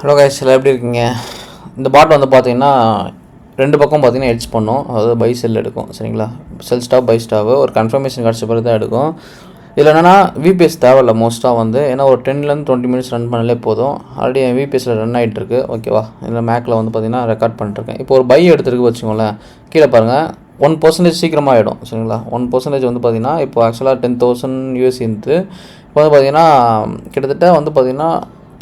Hello guys, எல்லாம் எப்படி இருக்கீங்க? இந்த பாட் வந்து பார்த்தீங்கன்னா ரெண்டு பக்கம் பார்த்தீங்கன்னா எட்ஜ் பண்ணும். அதாவது பை செல் எடுக்கும். சரிங்களா? செல் ஸ்டாப் பை ஸ்டாப்பு ஒரு கன்ஃபர்மேஷன் கிடச்ச பிறகு தான் எடுக்கும். இதில் என்னென்னா விபிஎஸ் தேவையில்ல மோஸ்ட்டாக வந்து. ஏன்னா ஒரு 10லேருந்து 20 மினிட்ஸ் ரன் பண்ணாலே போதும். ஆல்ரெடி என் விபிஎஸ்சில் ரன் ஆகிட்டுருக்கு. ஓகேவா? இதில் மேக்கில் வந்து பார்த்தீங்கன்னா ரெக்கார்ட் பண்ணிட்டுருக்கேன். இப்போ ஒரு பை எடுத்துருக்கு வச்சுக்கோங்களேன். கீழே பாருங்கள் 1% சீக்கிரமாக ஆகிடும். சரிங்களா? 1% வந்து பார்த்தீங்கன்னா இப்போ ஆக்சுவலாக 10,000 யூஎஸ்சி இருந்து இப்போ வந்து பார்த்தீங்கன்னா கிட்டத்தட்ட வந்து பார்த்தீங்கன்னா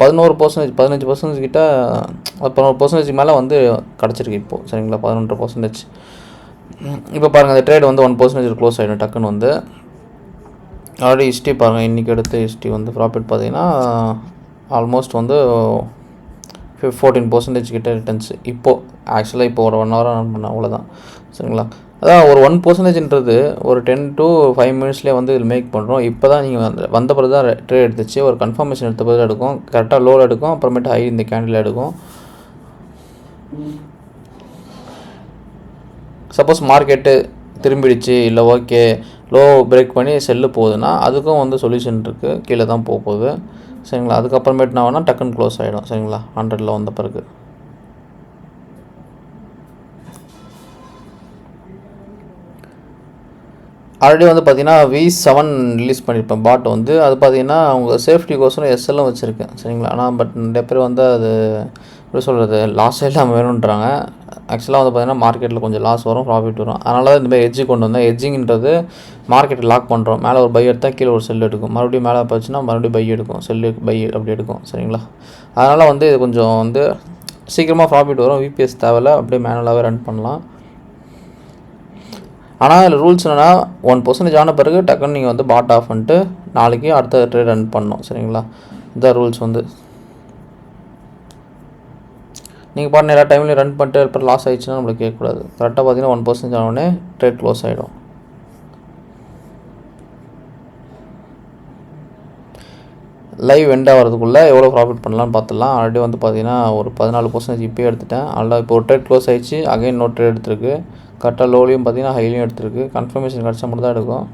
11%, 15% கிட்ட 11% மேலே வந்து கிடச்சிருக்கு இப்போது. சரிங்களா? 11%. இப்போ பாருங்கள் அந்த ட்ரேட் வந்து 1% க்ளோஸ் ஆகிடும் டக்குன்னு வந்து. ஆல்ரெடி ஹிஸ்ட்ரி பாருங்கள், இன்றைக்கி எடுத்த ஹிஸ்ட்ரி வந்து ப்ராஃபிட் பார்த்தீங்கன்னா ஆல்மோஸ்ட் வந்து 14% கிட்ட ரிட்டர்ன்ஸ். இப்போது ஆக்சுவலாக இப்போ ஒரு 1 ஹவர் ரன் பண்ண அவ்வளோதான். சரிங்களா? அதான் ஒரு 1%ன்றது ஒரு 10 to 5 மினிட்ஸ்லேயே வந்து இதில் மேக் பண்ணுறோம். இப்போ தான் நீங்கள் வந்த பிறகு தான் ட்ரேட் எடுத்துச்சு. ஒரு கன்ஃபர்மேஷன் எடுத்த பிறகு எடுக்கும். கரெக்டாக லோடு எடுக்கும். அப்புறமேட்டு ஹை இந்த கேண்டில் எடுக்கும். சப்போஸ் மார்க்கெட்டு திரும்பிடுச்சு, இல்லை ஓகே லோ பிரேக் பண்ணி செல்லு போகுதுன்னா அதுக்கும் வந்து சொல்யூஷன் இருக்குது. கீழே தான் போகுது. சரிங்களா? அதுக்கப்புறமேட்டு நான் வேணால் டக்குன்னு க்ளோஸ் ஆகிடும். சரிங்களா? 100ல் வந்த பிறகு ஆல்ரெடி வந்து பார்த்தீங்கன்னா V7 ரிலீஸ் பண்ணியிருப்பேன் பாட் வந்து. அது பார்த்தீங்கன்னா அவங்க சேஃப்டிக்கோசரம் எஸ்எல்லும் வச்சுருக்கேன். சரிங்களா? ஆனால் பட் நிறைய பேர் வந்து அது எப்படி சொல்கிறது லாஸே இல்லாமல் வேணுன்றாங்க. ஆக்சுவலாக வந்து பார்த்தீங்கன்னா மார்க்கெட்டில் கொஞ்சம் லாஸ் வரும், ப்ராஃபிட் வரும். அதனால தான் இந்த மாதிரி எட்ஜி கொண்டு வந்தேன். எட்ஜிங்கிறது மார்க்கெட்டை லாக் பண்ணுறோம். மேலே ஒரு பை எடுத்தால் கீழே ஒரு செல் எடுக்கும். மறுபடியும் மேலே போச்சுன்னா மறுபடியும் பை எடுக்கும். செல்லு பை அப்படி எடுக்கும். சரிங்களா? அதனால் வந்து இது கொஞ்சம் வந்து சீக்கிரமாக ப்ராஃபிட் வரும். விபிஎஸ் தேவையில்ல, அப்படியே மேனுவலாகவே ரன் பண்ணலாம். ஆனால் இதில் ரூல்ஸ் என்னென்னா 1% ஆன பிறகு டக்குன்னு நீங்கள் வந்து பாட் ஆஃப் பண்ணிட்டு நாளைக்கு அடுத்த ட்ரேட் ரன் பண்ணணும். சரிங்களா? இந்த ரூல்ஸ் வந்து நீங்கள் பாருங்கள் எல்லா டைம்லையும் ரன் பண்ணிட்டு அப்புறம் லாஸ் ஆகிடுச்சுன்னா நம்மளுக்கு கேட்கக்கூடாது. கரெக்டாக பார்த்தீங்கன்னா 1% ஆனோடனே ட்ரேட் க்ளோஸ் ஆகிடும். லைவ் எண்ட் ஆகிறதுக்குள்ளே எவ்வளோ ப்ராஃபிட் பண்ணலான்னு பார்த்துடலாம். ஆல்ரெடி வந்து பார்த்தீங்கன்னா ஒரு 14% இப்போயே எடுத்துட்டேன். அதில் இப்போ ஒரு ட்ரேட் க்ளோஸ் ஆகிடுச்சு. அகைன் இன்னொரு ட்ரேட் எடுத்துருக்கு. கரெக்டாக லோலையும் பார்த்தீங்கன்னா ஹைலையும் எடுத்துருக்கு. கன்ஃபர்மேஷன் கிடச்சா மட்டும் தான் எடுக்கும்.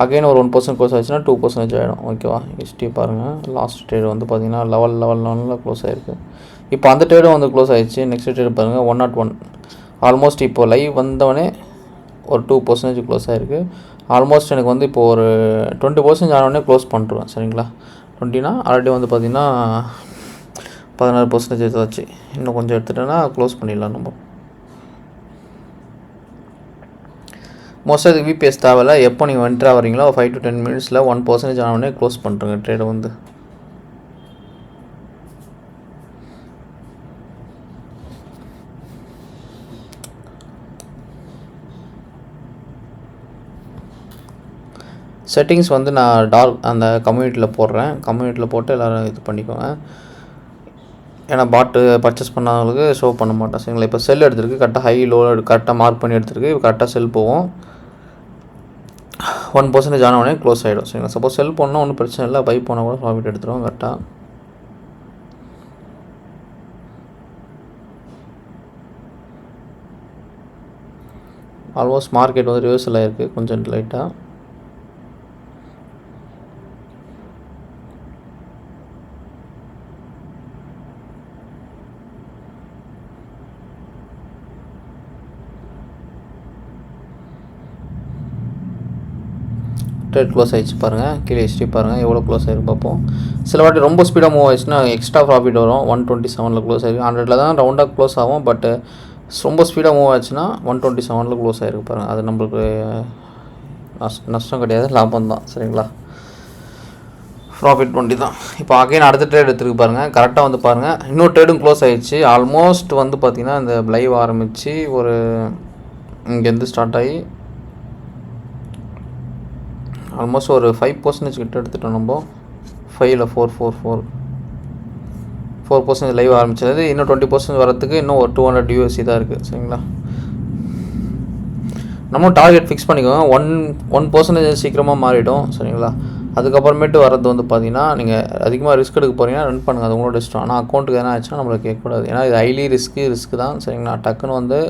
அகைன் ஒரு 1% க்ளோஸ் ஆகிடுச்சுன்னா 2% ஆகிடும். ஓகேவா? ஹிஸ்ட்ரி பாருங்கள். லாஸ்ட் ட்ரேட் வந்து பார்த்தீங்கன்னா லெவலில் க்ளோஸ் ஆகிருக்கு. இப்போ அந்த ட்ரேடும் வந்து க்ளோஸ் ஆகிடுச்சு. நெக்ஸ்ட் ட்ரேட் பாருங்கள் 101. ஆல்மோஸ்ட் இப்போது லைவ் வந்தவொடனே ஒரு 2% க்ளோஸ் ஆகிருக்கு. ஆல்மோஸ்ட் எனக்கு வந்து இப்போது ஒரு 20% ஆனோடனே க்ளோஸ் பண்ணிட்டுருவேன். சரிங்களா? 20னா ஆல்ரெடி வந்து பார்த்திங்கன்னா 16% எடுத்தாச்சு. இன்னும் கொஞ்சம் எடுத்துட்டேன்னா க்ளோஸ் பண்ணிடலாம் நம்ம. மோஸ்ட்டாக இதுக்கு விபிஎஸ் தேவையில்ல. எப்போ நீங்கள் என்ட்ரு ஆகிறீங்களோ 5 to 10 மினிட்ஸில் 1% ஆனோடனே க்ளோஸ் பண்ணுறேங்க ட்ரேடை வந்து. செட்டிங்ஸ் வந்து நான் அந்த கம்யூனிட்டியில் போடுறேன். கம்யூனிட்டியில் போட்டு எல்லோரும் இது பண்ணிக்கோங்க. ஏன்னா பாட்டு பர்ச்சேஸ் பண்ணவங்களுக்கு ஷோ பண்ண மாட்டேன். சரிங்களா? இப்போ செல் எடுத்துருக்கு. கரெக்டாக ஹை லோ கரெக்டாக மார்க் பண்ணி எடுத்துருக்கு. இப்போ கரெக்டாக செல் போவோம். 1% ஆனவொடனே க்ளோஸ் ஆகிடும். சரிங்களா? சப்போஸ் செல் போனால் ஒன்றும் பிரச்சனை இல்லை. பை போனால் கூட ப்ராஃபிட் எடுத்துருவோம் கரெக்டாக. ஆல்மோஸ்ட் மார்க்கெட் வந்து ரிவர்சல் ஆகிருக்கு கொஞ்சம் லைட்டாக. ட்ரேட் க்ளோஸ் ஆகிடுச்சு பாருங்கள். கீழே ஹிஸ்ட்ரி பாருங்கள் எவ்வளோ க்ளோஸ் ஆகிருக்கு பார்ப்போம். சில வாட்டி ரொம்ப ஸ்பீடாக மூவ் ஆயிடுச்சுன்னா எக்ஸ்ட்ரா ப்ராஃபிட் வரும். 127 க்ளோஸ் ஆகிருக்கு. 100 தான் ரவுண்டாக க்ளோஸ் ஆகும். பட் ரொம்ப ஸ்பீடாக மூவ் ஆச்சுன்னா 127 க்ளோஸ் ஆகிருக்கு பாருங்கள். அது நம்மளுக்கு நஷ்டம் கிடையாது, லாபம் தான். சரிங்களா? ப்ராஃபிட் 20 தான். இப்போ அகைன் அடுத்த ட்ரேட் எடுத்துருக்கு பாருங்கள். கரெக்டாக வந்து பாருங்கள் இன்னொரு ட்ரேடும் க்ளோஸ் ஆகிடுச்சு. ஆல்மோஸ்ட் வந்து பார்த்திங்கன்னா இந்த லைவ் ஆரம்பித்து ஒரு இங்கேருந்து ஸ்டார்ட் ஆகி ஆல்மோஸ்ட் ஒரு 5% கிட்ட எடுத்துட்டோம் நம்ம. 5ல் 4% லைவ் ஆரம்பிச்சது. இன்னும் 20% வரத்துக்கு இன்னும் ஒரு 200 USD தான் இருக்குது. சரிங்களா? நம்ம டார்கெட் ஃபிக்ஸ் பண்ணிக்கோங்க. 1% சீக்கிரமாக மாறிடும். சரிங்களா? அதுக்கப்புறமேட்டு வரது வந்து பார்த்தீங்கன்னா நீங்கள் அதிகமாக ரிஸ்க் எடுக்க போகிறீங்கன்னா ரன் பண்ணுங்கள், அது உங்களோட இஷ்டம். ஆனால் அக்கௌண்ட்டுக்கு எதனா ஆச்சுன்னா நம்மளுக்கு கேட்கக்கூடாது. ஏன்னா இது ஹைலி ரிஸ்க்கு தான். சரிங்களா? டக்குன்னு வந்து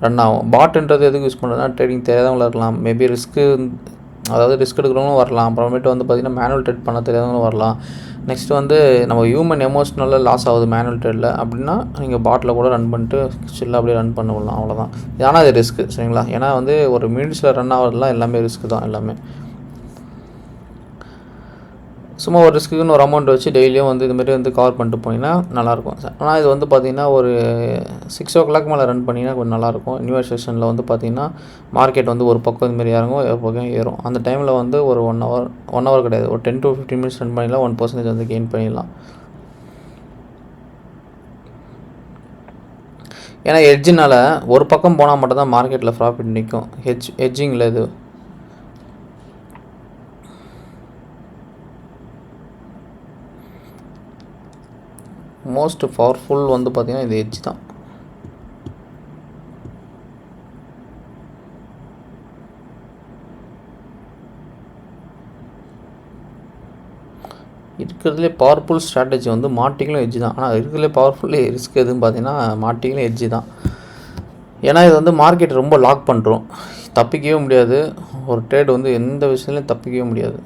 ரன் ஆகும். பாட்டுன்றது எதுக்கு யூஸ் பண்ணுறதுனா ட்ரேடிங் தெரியாதவங்களா இருக்கலாம். மேபி ரிஸ்க்கு அதாவது ரிஸ்க் எடுக்கிறவங்களும் வரலாம், அப்புறமேட்டு வந்து பார்த்திங்கன்னா மேனுவல் ட்ரேட் பண்ண தெரியாதவங்களும் வரலாம். நெக்ஸ்ட் வந்து நம்ம ஹியூமன் எமோஷ்னலாக லாஸ் ஆகுது மேனுவல் ட்ரேடில் அப்படின்னா நீங்கள் பாட்டில் கூட ரன் பண்ணிட்டு சில்லாக அப்படியே ரன் பண்ண விடலாம், அவ்வளோதான். ஆனால் அது ரிஸ்க்கு, சரிங்களா? ஏன்னா வந்து ஒரு மினிட்ஸில் ரன் ஆகிறதுலாம் எல்லாமே ரிஸ்க்கு தான் எல்லாமே. சும்மா ஒரு ரிஸ்க்குன்னு ஒரு அமௌண்ட் வச்சு டெய்லியும் வந்து இதுமாரி வந்து கவர் பண்ணிட்டு போனீங்கன்னா நல்லாயிருக்கும். ஆனால் இது வந்து பார்த்திங்கன்னா ஒரு 6 o'clock மேலே ரன் பண்ணிங்கன்னா கொஞ்சம் நல்லாயிருக்கும். நியூ இயர் செஷனில் வந்து பார்த்திங்கன்னா மார்க்கெட் வந்து ஒரு பக்கம் இதுமாரி இறங்கும், ஒரு பக்கம் ஏறும். அந்த டைமில் வந்து ஒரு 1 hour கிடையாது, ஒரு 10 to 15 minutes ரன் பண்ணிடலாம், 1% வந்து கெயின் பண்ணிடலாம். ஏன்னா எட்ஜினால் ஒரு பக்கம் போனால் மட்டும் தான் மார்க்கெட்டில் ப்ராஃபிட் நிற்கும். ஹெட்ஜிங்கில் இது மோஸ்ட் பவர்ஃபுல் வந்து பார்த்திங்கன்னா இது எட்ஜ் தான். இருக்கிறதுலே பவர்ஃபுல் ஸ்ட்ராட்டஜி வந்து மார்ட்டிங்கிலும் எட்ஜ் தான். ஆனால் இருக்கிறதுலே பவர்ஃபுல் ரிஸ்க் எதுன்னு பார்த்தீங்கன்னா மார்ட்டிங்கிலும் எட்ஜ் தான். ஏன்னா இது வந்து மார்க்கெட் ரொம்ப லாக் பண்ணுறோம், தப்பிக்கவே முடியாது. ஒரு ட்ரேட் வந்து எந்த விஷயத்துலையும் தப்பிக்கவே முடியாது.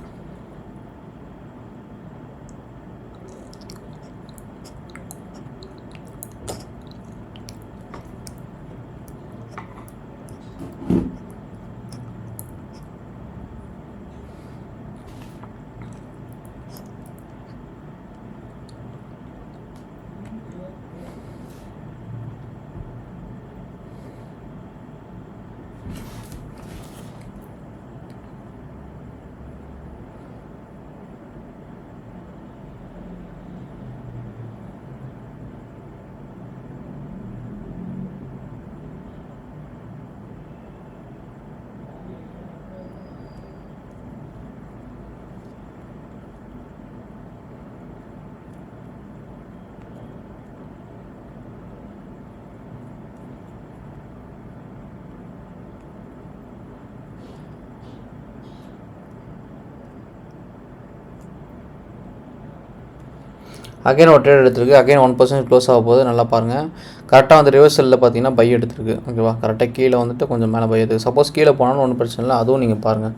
அகைன் ஒரு ட்ரேட் எடுத்துருக்கு, அகைன் 1% க்ளோஸ் ஆக போகுது, நல்லா பாருங்கள். கரெக்டாக வந்து ரிவர்சலில் பார்த்தீங்கன்னா பை எடுத்துருக்கு, ஓகேவா? கரெக்டாக கீழே வந்துட்டு கொஞ்சம் மேலே பை எடுத்துருக்கு. சப்போஸ் கீழே போனாலும் ஒன்றும் பிரச்சனை இல்லை, அதுவும் நீங்கள் பாருங்கள்.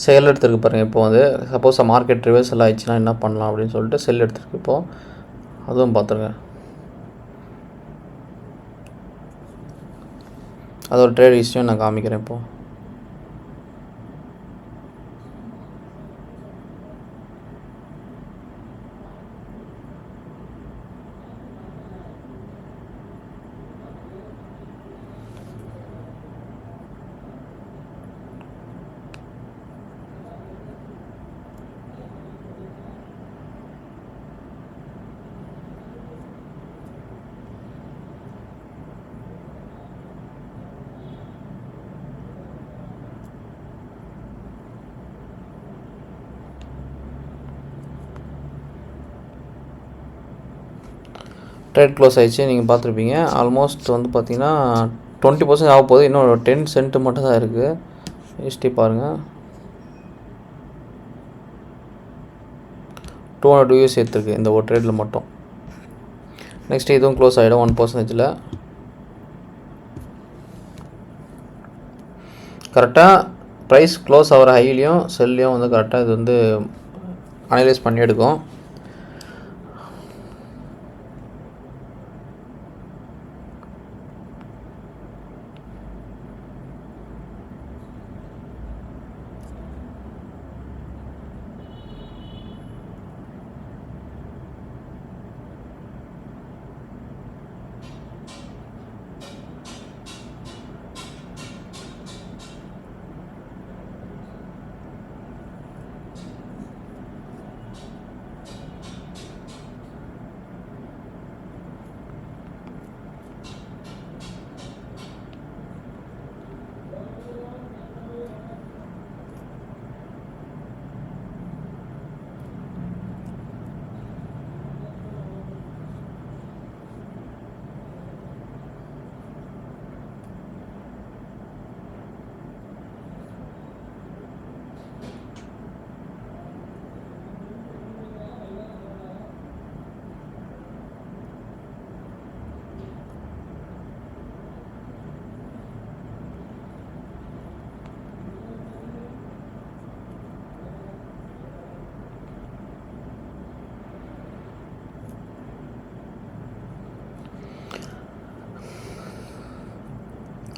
செல் எடுத்துருக்கு பாருங்கள். இப்போ வந்து சப்போஸ் மார்க்கெட் ரிவர்சல் ஆயிடுச்சுன்னா என்ன பண்ணலாம் அப்படின்னு சொல்லிட்டு செல் எடுத்துருக்கு இப்போது, அதுவும் பார்த்துருங்க. அதோட ட்ரேட் ஹிஸ்ட்ரியும் நான் காமிக்கிறேன் இப்போது. ட்ரேட் க்ளோஸ் ஆகிடுச்சு, நீங்கள் பார்த்துருப்பீங்க. ஆல்மோஸ்ட் வந்து பார்த்திங்கன்னா 20% ஆக போகுது, இன்னும் 10 cent மட்டும் தான் இருக்குது. ஹிஸ்ட்ரி பாருங்கள், 200 US எடுத்துருக்கு இந்த ஒரு ட்ரேடில் மட்டும். நெக்ஸ்ட்டு இதுவும் க்ளோஸ் ஆகிடும் 1%. கரெக்டாக ப்ரைஸ் க்ளோஸ் ஆகிற ஹைலையும் செல்லையும் வந்து கரெக்டாக இது வந்து அனலைஸ் பண்ணி எடுக்கும்.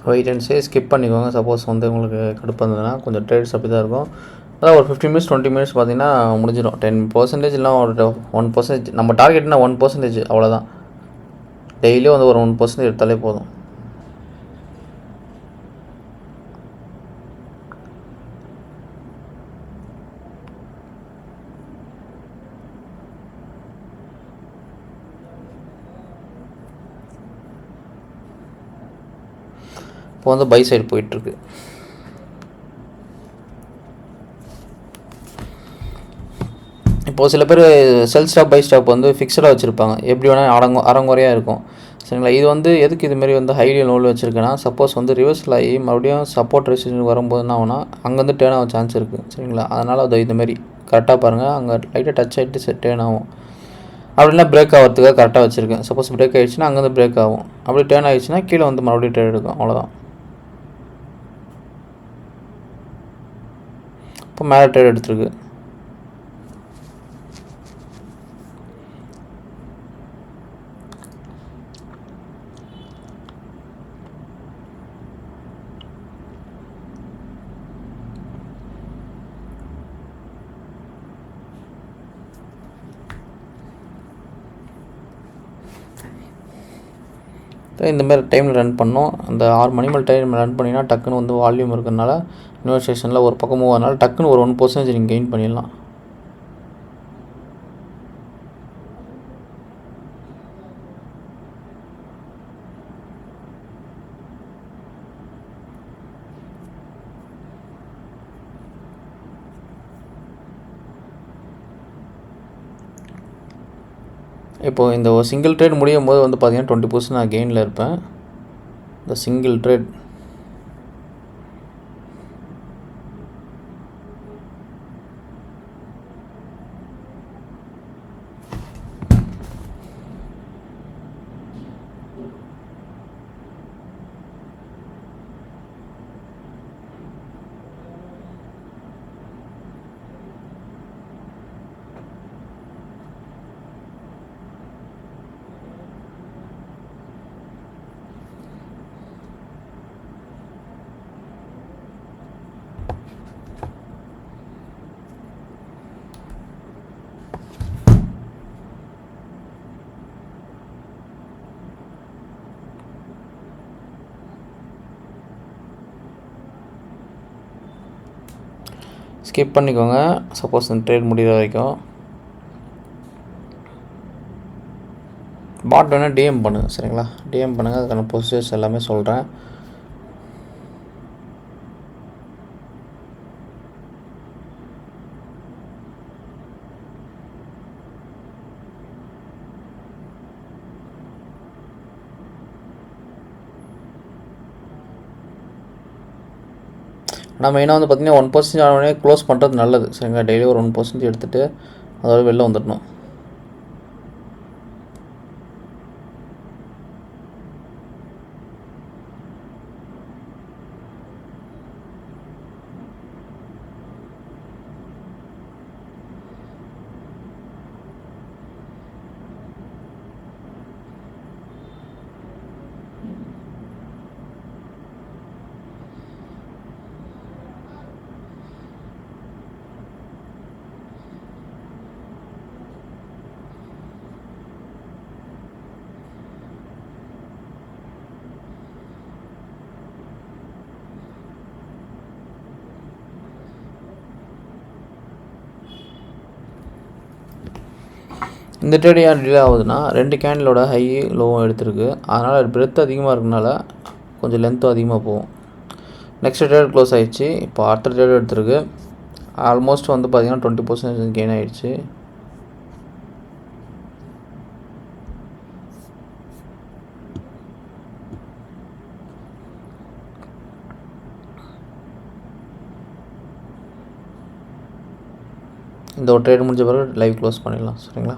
வெயிட் அண்ட் சே ஸ்கிப் பண்ணிக்கோங்க. சப்போஸ் வந்து உங்களுக்கு கடுப்பு இருந்ததுன்னா கொஞ்சம் ட்ரேட்ஸ் அப்படி தான் இருக்கும். அதான் ஒரு 15 மினிட்ஸ் 20 மினிட்ஸ் பார்த்தீங்கன்னா முடிஞ்சிடும். 10% இல்லைனா ஒரு 1%. நம்ம டார்கெட்னா 1% அவ்வளோதான். டெய்லியும் வந்து ஒரு 1% எடுத்தாலே போதும். இப்போ வந்து பை சைடு போயிட்டுருக்கு. இப்போது சில பேர் செல் ஸ்டாப் பை ஸ்டாப் வந்து ஃபிக்ஸடாக வச்சுருப்பாங்க. எப்படி வேணால் அறங்குறையாக இருக்கும். சரிங்களா? இது வந்து எதுக்கு இதுமாரி வந்து ஹை லோவில் வச்சுருக்கேன்னா, சப்போஸ் வந்து ரிவர்சல் ஆகி மறுபடியும் சப்போர்ட் ரெசிஸ்டன்ஸ் வரும்போது என்ன ஆகும்னா அங்கேருந்து டேர்ன் ஆக சான்ஸ் இருக்குது. சரிங்களா? அதனால் அது இதுமாரி கரெக்டாக பாருங்கள். அங்கே லைட்டாக டச் ஆகிட்டு டேர்ன் ஆகும். அப்படின்னா பிரேக் ஆகிறதுக்காக கரெக்டாக வச்சுருக்கேன். சப்போஸ் பிரேக் ஆகிடுச்சுன்னா அங்கேருந்து பிரேக் ஆகும். அப்படி டேர்ன் ஆகிடுச்சுன்னா கீழே வந்து மறுபடியும் ட்ரேட் எடுக்கும். அவ்வளோதான். இப்போ மேலே ட்ரேட் எடுத்துருக்கு. இந்தமாரி டைமில் ரன் பண்ணோம். அந்த 6 மணி மேல் டைம் ரன் பண்ணிங்கன்னா டக்குன்னு வந்து வால்யூம் இருக்கிறதுனால இன்வெஸ்டேஷனில் ஒரு பக்கம் மூவ் ஆனால டக்குன்னு ஒரு 1% நீங்கள் கெயின் பண்ணிடலாம். இப்போது இந்த ஒரு சிங்கிள் ட்ரேட் முடியும் போது வந்து பார்த்தீங்கன்னா 20% நான் கெயினில் இருப்பேன். இந்த சிங்கிள் ட்ரேட் ஸ்கிப் பண்ணிக்கோங்க. சப்போஸ் இந்த ட்ரேட் முடிகிற வரைக்கும் பாட் வேணால் டிஎம் பண்ணுங்கள். சரிங்களா? டிஎம் பண்ணுங்கள். அதுக்கான ப்ரொசீஜர்ஸ் எல்லாமே சொல்கிறேன். நான் மெயினாக வந்து பார்த்திங்கன்னா 1% ஆனோடனே க்ளோஸ் பண்ணுறது நல்லது. சரிங்களா? டெய்லி ஒரு 1% எடுத்துகிட்டு அதோட வெளில வந்துடணும். இந்த ட்ரேட் ஏன் டிலே ஆகுதுன்னா 2 கேண்டிலோட ஹை லோவும் எடுத்திருக்கு. அதனால் பிரெத் அதிகமாக இருக்கனால கொஞ்சம் லென்த்தும் அதிகமாக போகும். நெக்ஸ்ட் ட்ரேட் க்ளோஸ் ஆகிடுச்சு. இப்போ அடுத்த ட்ரேட் எடுத்திருக்கு. ஆல்மோஸ்ட் வந்து பார்த்திங்கன்னா 20% கெயின் ஆகிடுச்சு. இந்த ஒரு ட்ரேட் முடிஞ்ச பிறகு லைவ் க்ளோஸ் பண்ணிடலாம். சரிங்களா?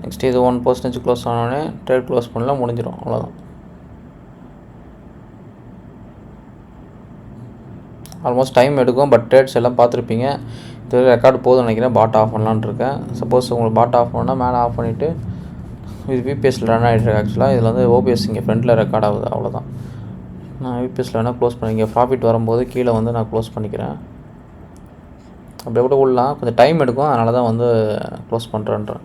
நெக்ஸ்ட் இது 1% க்ளோஸ் ஆனோடனே ட்ரேட் க்ளோஸ் பண்ணலாம், முடிஞ்சிடும். அவ்வளோதான். ஆல்மோஸ்ட் டைம் எடுக்கும், பட் ட்ரேட்ஸ் எல்லாம் பார்த்துருப்பீங்க. இது ரெக்கார்டு போதும்னு நினைக்கிறேன். பாட் ஆஃப் பண்ணலான்னு இருக்கேன். சப்போஸ் உங்களுக்கு பாட் ஆஃப் பண்ணால் மேலே ஆஃப் பண்ணிவிட்டு இது விபிஎஸ்சில் ரன் ஆகிட்டு ஆக்சுவலாக. இதில் வந்து ஓபிஎஸ் இங்கே ஃப்ரண்ட்டில் ரெக்கார்ட் ஆகுது, அவ்வளோதான். நான் விபிஎஸ்சில் வேணால் க்ளோஸ் பண்ணிங்க. ப்ராஃபிட் வரும்போது கீழே வந்து நான் க்ளோஸ் பண்ணிக்கிறேன். அப்படியே கூட விடலாம், கொஞ்சம் டைம் எடுக்கும், அதனால தான் வந்து க்ளோஸ் பண்ணுறேன்றேன்.